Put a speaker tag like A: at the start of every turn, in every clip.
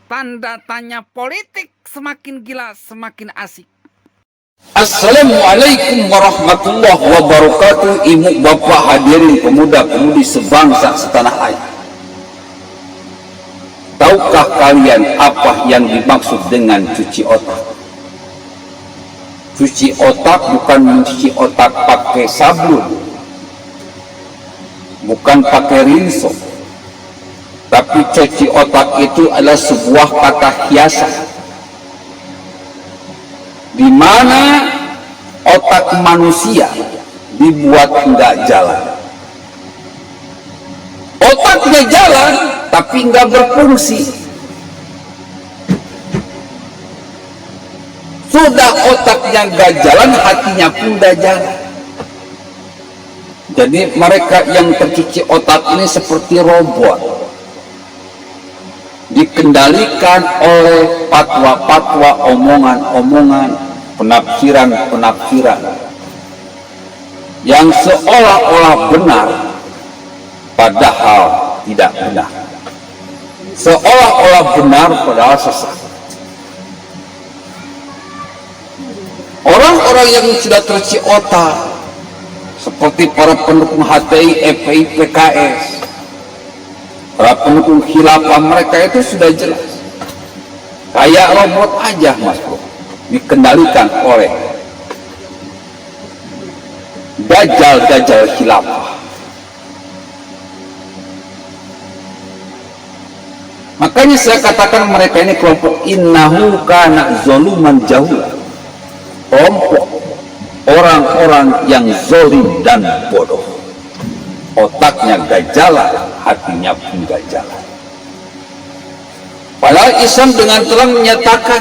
A: Tanda tanya politik semakin gila, semakin asik.
B: Assalamualaikum warahmatullahi wabarakatuh. Ibu bapak hadirin pemuda-pemudi sebangsa setanah air. Tahukah kalian apa yang dimaksud dengan cuci otak? Cuci otak bukan mencuci otak pakai sabun, bukan pakai rinso, tapi cuci otak itu adalah sebuah kata hiasan, di mana otak manusia dibuat nggak jalan. Otaknya jalan tapi nggak berfungsi. Sudah otaknya nggak jalan, hatinya pun nggak jalan. Jadi mereka yang tercuci otak ini seperti robot, dikendalikan oleh fatwa-fatwa, omongan-omongan, penafsiran-penafsiran yang seolah-olah benar padahal tidak benar, seolah-olah benar padahal sesat. Orang-orang yang sudah tercuci otak seperti para pendukung HTI, FPI, PKS, para pendukung khilafah, mereka itu sudah jelas kayak robot aja, Mas Bro, dikendalikan oleh dajjal-dajjal khilafah. Makanya saya katakan mereka ini kelompok innahu kana zaluman jahula, kelompok orang-orang yang zalim dan bodoh. Otaknya gak jalan, hatinya pun gak jalan. Padahal Islam dengan terang menyatakan,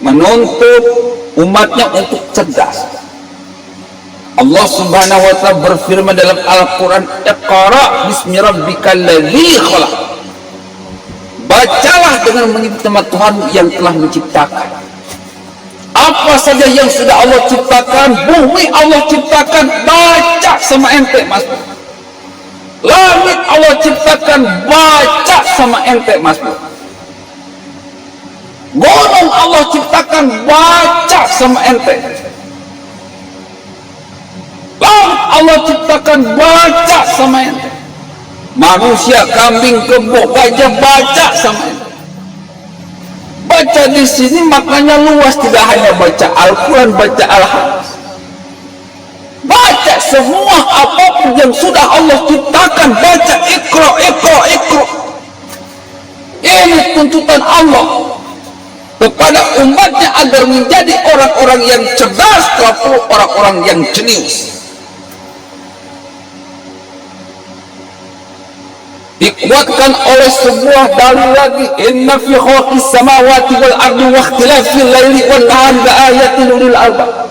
B: menuntut umatnya untuk cerdas. Allah Subhanahu wa ta'ala berfirman dalam Al-Quran, Iqra bismi rabbikal ladzi khalaq. Bacalah dengan menyebut nama Tuhan yang telah menciptakan. Apa saja yang sudah Allah ciptakan, bumi Allah ciptakan, baca sama ente, Mas. Langit Allah ciptakan, baca sama ente, Mas. Gunung Allah ciptakan, baca sama ente. Laut Allah ciptakan, baca sama ente. Manusia, kambing, kebo, gajah, baca sama ente. Baca di sini maknanya luas, tidak hanya baca Al-Quran, baca Al-Hadis. Baca semua apapun yang sudah Allah ciptakan, baca. Iqra, iqra, iqra. Ini tuntutan Allah kepada umatnya agar menjadi orang-orang yang cerdas, orang-orang yang jenius. Dikuatkan oleh sebuah dalil lagi, inna fi khalqis samawati wal ardi wa ikhtilafil laili wan nahari laayatin lil albab.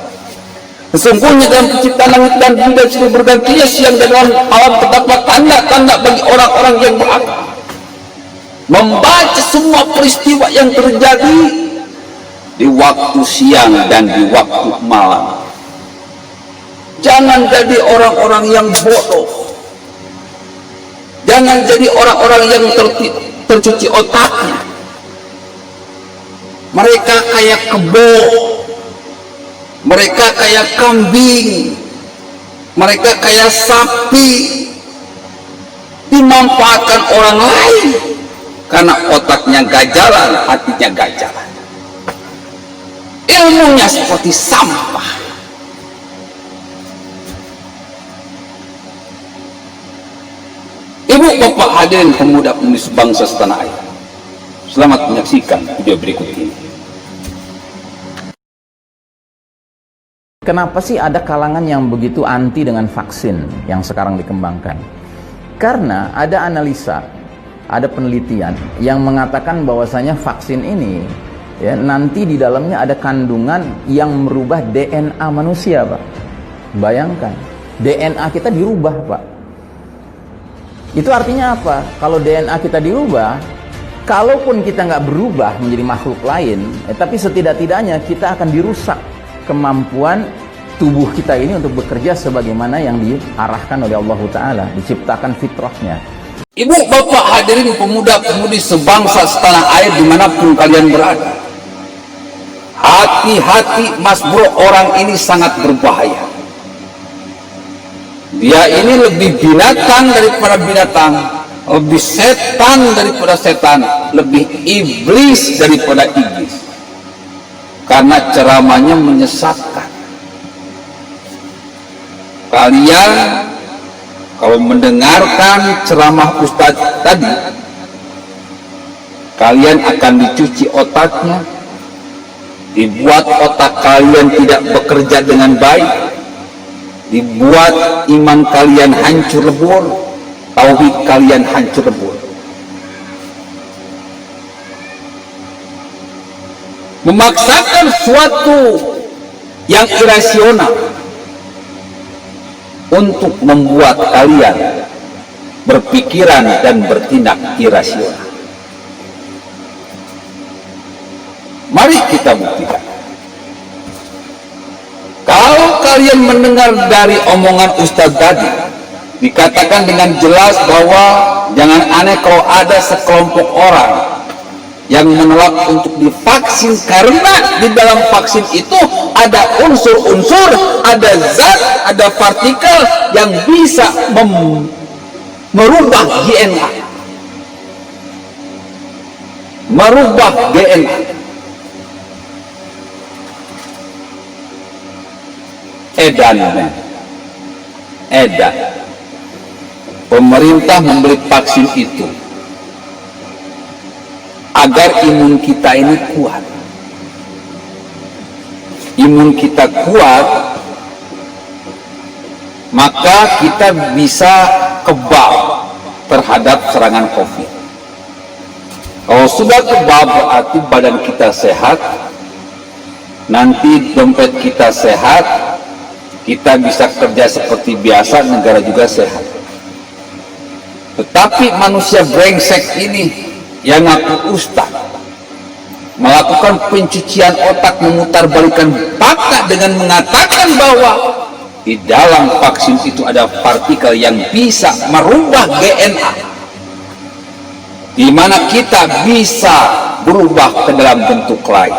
B: Sesungguhnya dalam penciptaan langit dan bumi dan silih bergantinya siang dan malam terdapat tanda-tanda bagi orang-orang yang berakal. Membaca semua peristiwa yang terjadi di waktu siang dan di waktu malam. Jangan jadi orang-orang yang bodoh. Jangan jadi orang-orang yang tercuci otaknya. Mereka kayak kebo, mereka kayak kambing, mereka kayak sapi, dimanfaatkan orang lain karena otaknya gak jalan, hatinya gak jalan. Ilmunya seperti sampah. Ibu bapak hadirin pemuda-pemudi sebangsa setanah air, selamat menyaksikan video berikut ini.
C: Kenapa sih ada kalangan yang begitu anti dengan vaksin yang sekarang dikembangkan? Karena ada analisa, ada penelitian yang mengatakan bahwasanya vaksin ini ya, nanti di dalamnya ada kandungan yang merubah DNA manusia, Pak. Bayangkan, DNA kita dirubah, Pak. Itu artinya apa? Kalau DNA kita dirubah, kalaupun kita nggak berubah menjadi makhluk lain, tapi setidak-tidaknya kita akan dirusak kemampuan tubuh kita ini untuk bekerja sebagaimana yang diarahkan oleh Allah Ta'ala, diciptakan fitrahnya.
B: Ibu, bapak, hadirin pemuda-pemudi sebangsa setanah air dimanapun kalian berada, hati-hati Mas Bro, orang ini sangat berbahaya. Dia ini lebih binatang daripada binatang, lebih setan daripada setan, lebih iblis daripada iblis, karena ceramahnya menyesatkan. Kalian kalau mendengarkan ceramah Ustadz tadi, kalian akan dicuci otaknya, dibuat otak kalian tidak bekerja dengan baik, dibuat iman kalian hancur lebur, tauhid kalian hancur lebur. Memaksakan suatu yang irasional untuk membuat kalian berpikiran dan bertindak irasional. Mari kita buktikan. Kalau kalian mendengar dari omongan Ustadz tadi, dikatakan dengan jelas bahwa jangan aneh kalau ada sekelompok orang yang menolak untuk divaksin karena di dalam vaksin itu ada unsur-unsur, ada zat, ada partikel yang bisa merubah DNA, merubah DNA. Edan, edan. Pemerintah membeli vaksin itu agar imun kita ini kuat. Imun kita kuat, maka kita bisa kebal terhadap serangan COVID. Kalau sudah kebal berarti badan kita sehat, nanti dompet kita sehat, kita bisa kerja seperti biasa, negara juga sehat. Tetapi manusia brengsek ini yang ngaku ustaz, melakukan pencucian otak, memutarbalikkan fakta dengan mengatakan bahwa di dalam vaksin itu ada partikel yang bisa merubah DNA, di mana kita bisa berubah ke dalam bentuk lain.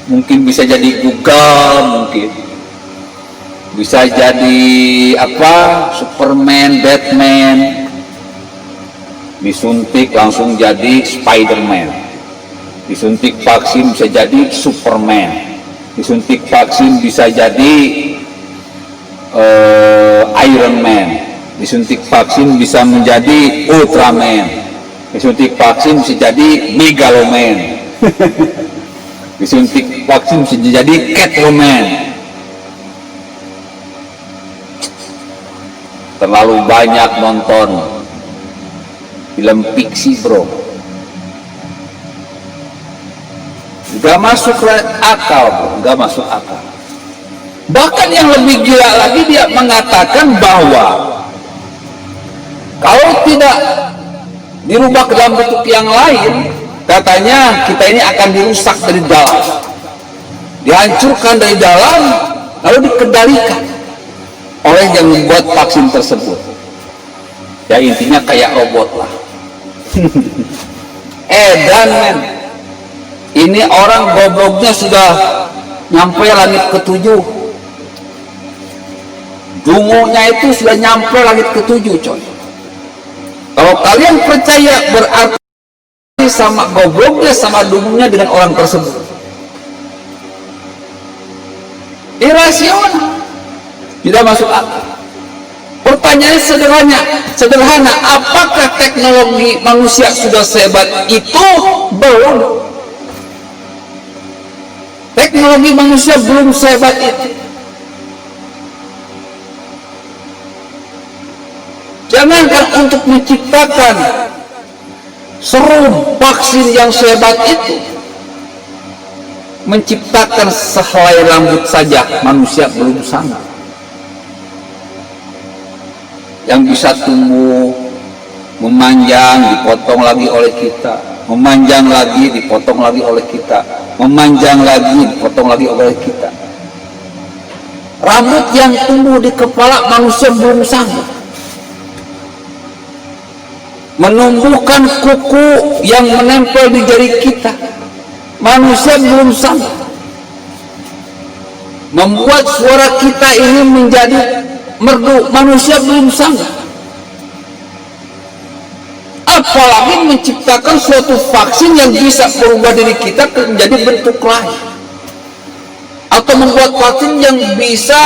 B: Mungkin bisa jadi Google, mungkin bisa jadi apa, Superman, Batman, disuntik langsung jadi Spiderman, disuntik vaksin bisa jadi Superman, disuntik vaksin bisa jadi Iron Man, disuntik vaksin bisa menjadi Ultraman, disuntik vaksin bisa jadi Megaloman, disuntik vaksin bisa jadi Catwoman. Terlalu banyak nonton film fiksi, bro. Gak masuk akal, bro. Gak masuk akal. Bahkan yang lebih gila lagi, dia mengatakan bahwa kalau tidak dirubah ke dalam bentuk yang lain, katanya kita ini akan dirusak dari dalam, dihancurkan dari dalam, lalu dikendalikan oleh yang membuat vaksin tersebut. Ya intinya kayak robot lah. Edan, men. Ini orang gobloknya sudah nyampe langit ketujuh. Dungunya itu sudah nyampe langit ketujuh, coy. Kalau kalian percaya, berarti sama gobloknya, sama dungunya dengan orang tersebut. Irasional, tidak masuk akal. Pertanyaannya sederhana, apakah teknologi manusia sudah sehebat itu? Belum. Teknologi manusia belum sehebat itu. Jangankan untuk menciptakan serum vaksin yang sehebat itu, menciptakan sehelai rambut saja manusia belum sanggup. Yang bisa tumbuh, memanjang, dipotong lagi oleh kita, memanjang lagi, dipotong lagi oleh kita, memanjang lagi, dipotong lagi oleh kita. Rambut yang tumbuh di kepala manusia belum sanggup. menumbuhkan kuku yang menempel di jari kita. Manusia belum sanggup membuat suara kita ini menjadi merdu. Manusia belum sanggup, apalagi menciptakan suatu vaksin yang bisa berubah diri kita menjadi bentuk lain, atau membuat vaksin yang bisa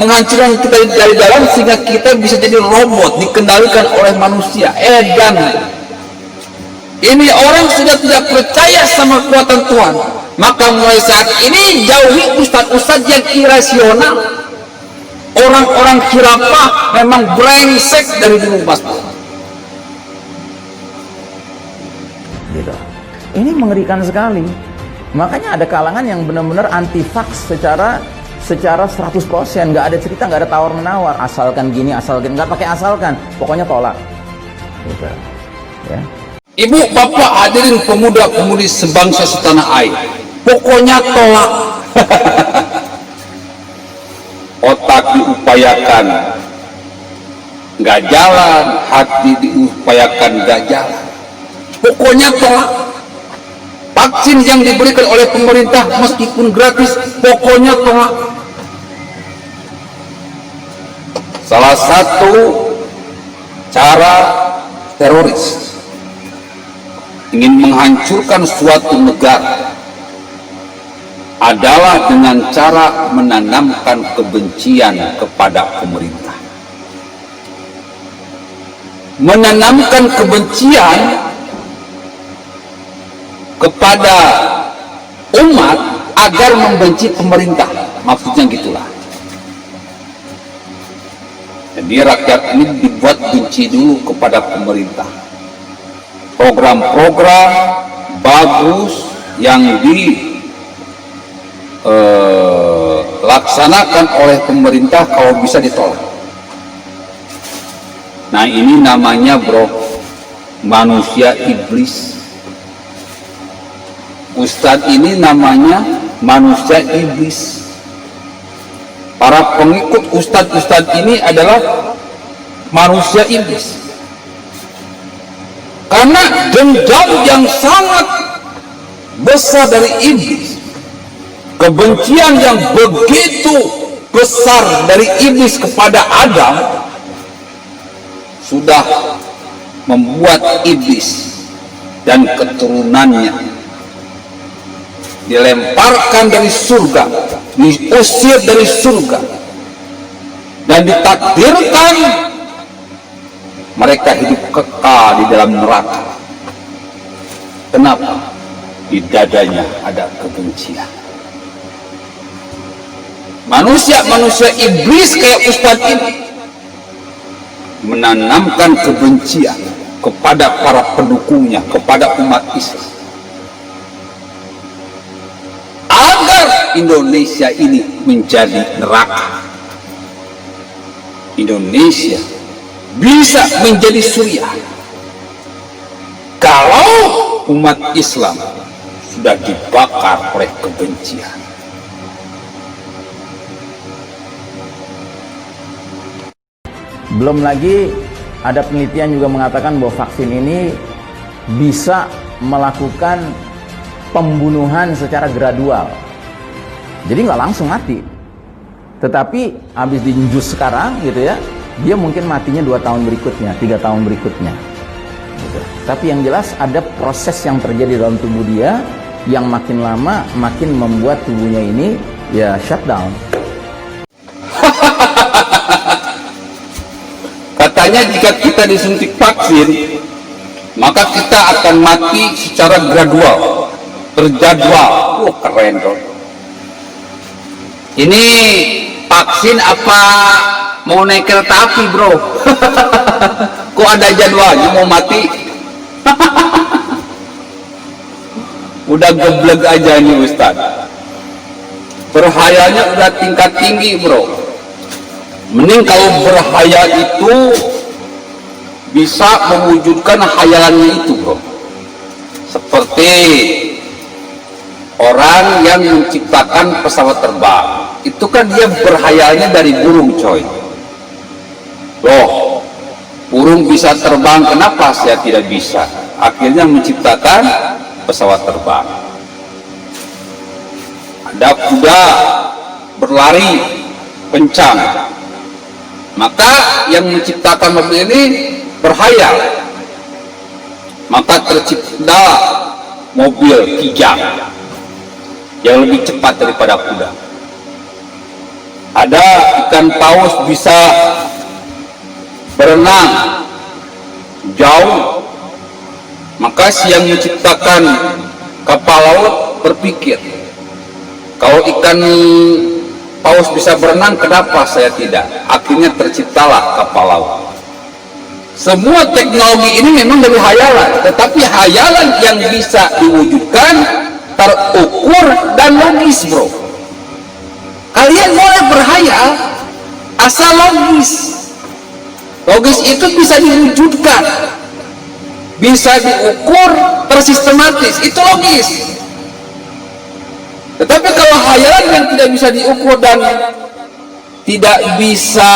B: menghancurkan kita dari dalam sehingga kita bisa jadi robot dikendalikan oleh manusia. Edan, ini orang sudah tidak percaya sama kekuatan Tuhan. Maka mulai saat ini jauhi ustadz-ustadz yang irasional. Orang-orang khilafah memang brengsek dari dulu mas.
C: Gitu. Ini mengerikan sekali. Makanya ada kalangan yang benar-benar anti-vax secara 100%, nggak ada cerita, nggak ada tawar-menawar, asalkan gini, asalkan, nggak pakai asalkan, pokoknya tolak. Gitu. Ya.
B: Ibu, bapak, hadirin pemuda-pemudi sebangsa setanah air, pokoknya tolak. Otak diupayakan nggak jalan, hati diupayakan nggak jalan, pokoknya tolak. Vaksin yang diberikan oleh pemerintah meskipun gratis, pokoknya tolak. Salah satu cara teroris ingin menghancurkan suatu negara adalah dengan cara menanamkan kebencian kepada pemerintah. Menanamkan kebencian kepada umat agar membenci pemerintah, maksudnya gitulah. Jadi rakyat ini dibuat benci dulu kepada pemerintah. Program-program bagus yang dilaksanakan oleh pemerintah kalau bisa ditolak. Nah ini namanya manusia iblis. Ustadz ini namanya manusia iblis. Para pengikut ustadz-ustadz ini adalah manusia iblis. Karena dendam yang sangat besar dari iblis, kebencian yang begitu besar dari iblis kepada Adam, sudah membuat iblis dan keturunannya dilemparkan dari surga, diusir dari surga, dan ditakdirkan mereka hidup kekal di dalam neraka. Kenapa? Di dadanya ada kebencian. Manusia-manusia iblis kayak ustadz ini menanamkan kebencian kepada para pendukungnya, kepada umat Islam, agar Indonesia ini menjadi neraka. Indonesia bisa menjadi surya kalau umat Islam sudah dibakar oleh kebencian.
C: Belum lagi ada penelitian juga mengatakan bahwa vaksin ini bisa melakukan pembunuhan secara gradual. Jadi nggak langsung mati, tetapi habis diinjus sekarang gitu ya, dia mungkin matinya 2 tahun berikutnya, 3 tahun berikutnya gitu. Tapi yang jelas ada proses yang terjadi dalam tubuh dia yang makin lama makin membuat tubuhnya ini ya shutdown.
B: Katanya jika kita disuntik vaksin, maka kita akan mati secara gradual, terjadwal. Keren dong. Ini vaksin apa mau naik kereta api, bro? Kok ada jadwalnya mau mati? Udah geblek aja nih Ustaz. Berhayalnya udah tingkat tinggi, bro. Mending kalau berhayal itu bisa mewujudkan hayalannya itu, bro. Seperti orang yang menciptakan pesawat terbang, itu kan dia berhayalnya dari burung, coy. Loh, Burung bisa terbang, kenapa saya tidak bisa? Akhirnya menciptakan pesawat terbang. Ada kuda berlari kencang, maka yang menciptakan mobil ini berhayal, maka tercipta mobil kijang yang lebih cepat daripada kuda. Ada ikan paus bisa berenang jauh, maka si yang menciptakan kapal laut berpikir, kalau ikan paus bisa berenang, kenapa saya tidak? Akhirnya terciptalah kapal laut. Semua teknologi ini memang dari hayalan, tetapi hayalan yang bisa diwujudkan terukur dan logis, bro. Kalian boleh berhayal asal logis. Logis itu bisa diwujudkan, bisa diukur, tersistematis, itu logis. Tetapi kalau hayalan yang tidak bisa diukur dan tidak bisa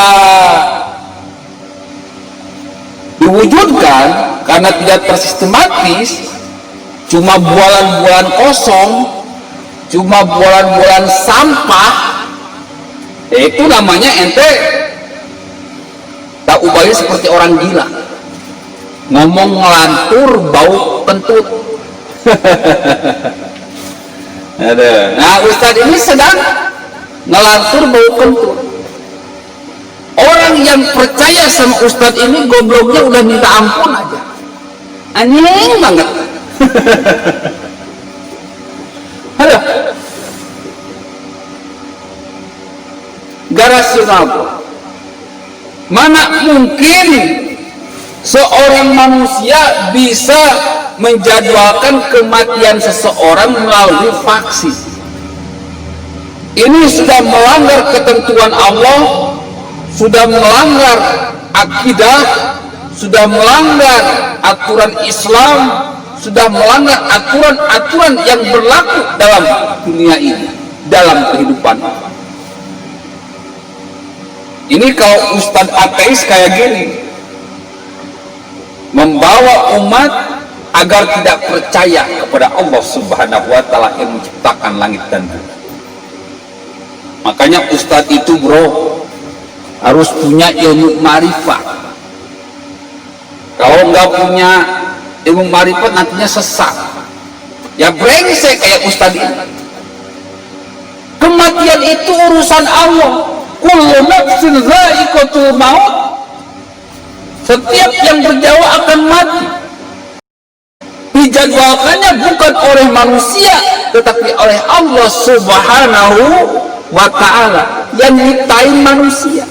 B: diwujudkan karena tidak tersistematis, cuma bualan-bualan kosong, cuma bualan-bualan sampah, itu namanya ente tak ubahnya seperti orang gila, ngomong ngelantur bau kentut. Nah, Ustadz ini sedang ngelantur bau kentut. Orang yang percaya sama Ustadz ini gobloknya udah minta ampun aja, aneh banget. Halo, gak rasional. Mana mungkin seorang manusia bisa menjadwalkan kematian seseorang melalui vaksin? Ini sudah melanggar ketentuan Allah, sudah melanggar akidah, sudah melanggar aturan Islam, sudah melanggar aturan-aturan yang berlaku dalam dunia ini, dalam kehidupan. Ini kalau Ustadz ateis kayak gini, membawa umat agar tidak percaya kepada Allah Subhanahu wa Ta'ala yang menciptakan langit dan bumi. Makanya Ustadz itu, bro, harus punya ilmu marifat. Kalau nggak punya ilmu marifat nantinya sesat, ya brengsek kayak Ustadz ini. Kematian itu urusan Allah. Kullu nafsin dha'iqatul maut. Setiap yang bernyawa akan mati. Dijadwalkannya bukan oleh manusia, tetapi oleh Allah Subhanahu wa Ta'ala yang nyiptain manusia.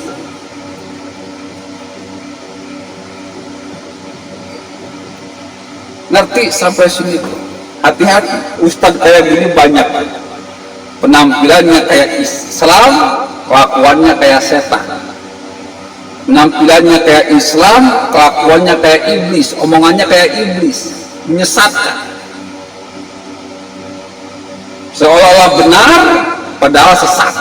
B: Ngerti sampai sini? Hati-hati, Ustadz kayak gini banyak. Penampilannya kayak Islam, kelakuannya kayak setan. Penampilannya kayak Islam, kelakuannya kayak iblis, omongannya kayak iblis, menyesatkan. Seolah-olah benar, padahal sesat.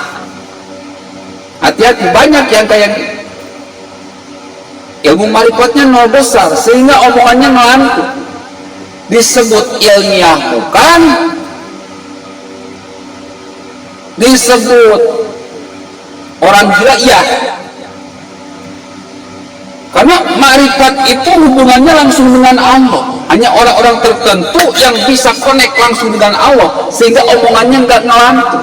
B: Hati-hati, banyak yang kayak gitu. Ilmu marifatnya nol besar, sehingga omongannya ngelantur. Disebut ilmiah bukan, disebut orang gila iya, karena makrifat itu hubungannya langsung dengan Allah. Hanya orang-orang tertentu yang bisa connect langsung dengan Allah sehingga omongannya nggak ngelantur.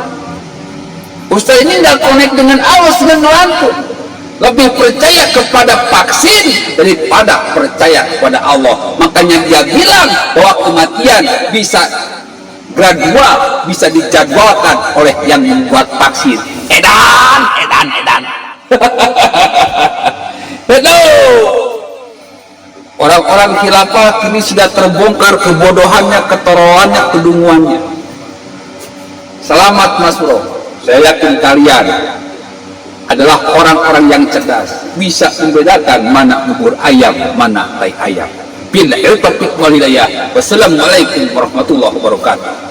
B: Ustaz ini nggak connect dengan Allah sehingga ngelantur, lebih percaya kepada vaksin daripada percaya kepada Allah. Makanya dia bilang bahwa kematian bisa gradual, bisa dijadwalkan oleh yang membuat vaksin. Edan. Hello. Orang-orang khilafah kini sudah terbongkar kebodohannya, ketorolannya, kedunguannya. Selamat Mas Bro, saya yakin kalian adalah orang-orang yang cerdas, bisa membedakan mana bubur ayam, mana tai ayam. Billahi taufiq wal hidayah. Wassalamualaikum warahmatullahi wabarakatuh.